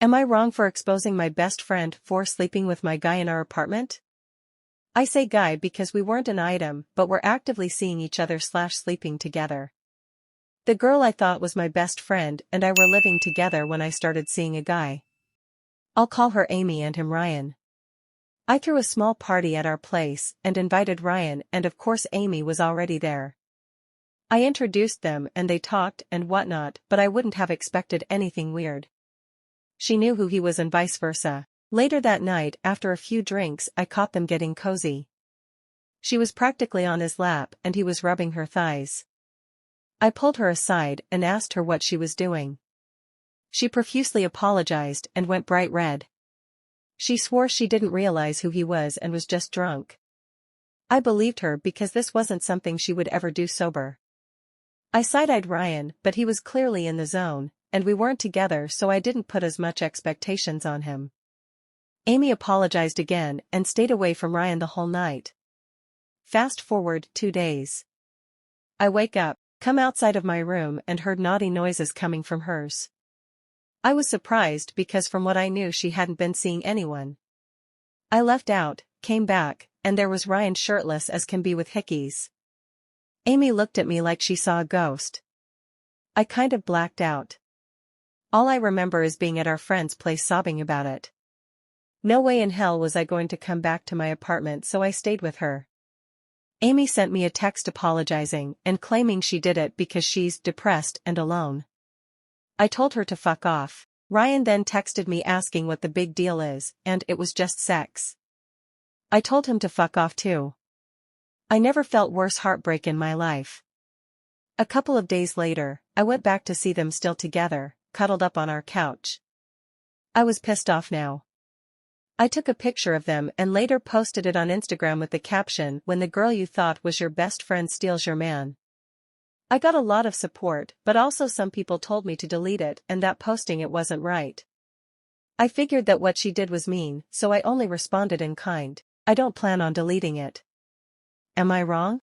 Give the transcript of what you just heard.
Am I wrong for exposing my best friend for sleeping with my guy in our apartment? I say guy because we weren't an item but were actively seeing each other/sleeping together. The girl I thought was my best friend and I were living together when I started seeing a guy. I'll call her Amy and him Ryan. I threw a small party at our place and invited Ryan, and of course Amy was already there. I introduced them and they talked and whatnot, but I wouldn't have expected anything weird. She knew who he was and vice versa. Later that night, after a few drinks, I caught them getting cozy. She was practically on his lap and he was rubbing her thighs. I pulled her aside and asked her what she was doing. She profusely apologized and went bright red. She swore she didn't realize who he was and was just drunk. I believed her because this wasn't something she would ever do sober. I side-eyed Ryan, but he was clearly in the zone, and we weren't together, so I didn't put as much expectations on him. Amy apologized again and stayed away from Ryan the whole night. Fast forward 2 days. I wake up, come outside of my room and heard naughty noises coming from hers. I was surprised because from what I knew she hadn't been seeing anyone. I left out, came back, and there was Ryan shirtless as can be with hickeys. Amy looked at me like she saw a ghost. I kind of blacked out. All I remember is being at our friend's place sobbing about it. No way in hell was I going to come back to my apartment, so I stayed with her. Amy sent me a text apologizing and claiming she did it because she's depressed and alone. I told her to fuck off. Ryan then texted me asking what the big deal is, and it was just sex. I told him to fuck off too. I never felt worse heartbreak in my life. A couple of days later, I went back to see them still together, cuddled up on our couch. I was pissed off now. I took a picture of them and later posted it on Instagram with the caption, "When the girl you thought was your best friend steals your man." I got a lot of support, but also some people told me to delete it and that posting it wasn't right. I figured that what she did was mean, so I only responded in kind. I don't plan on deleting it. Am I wrong?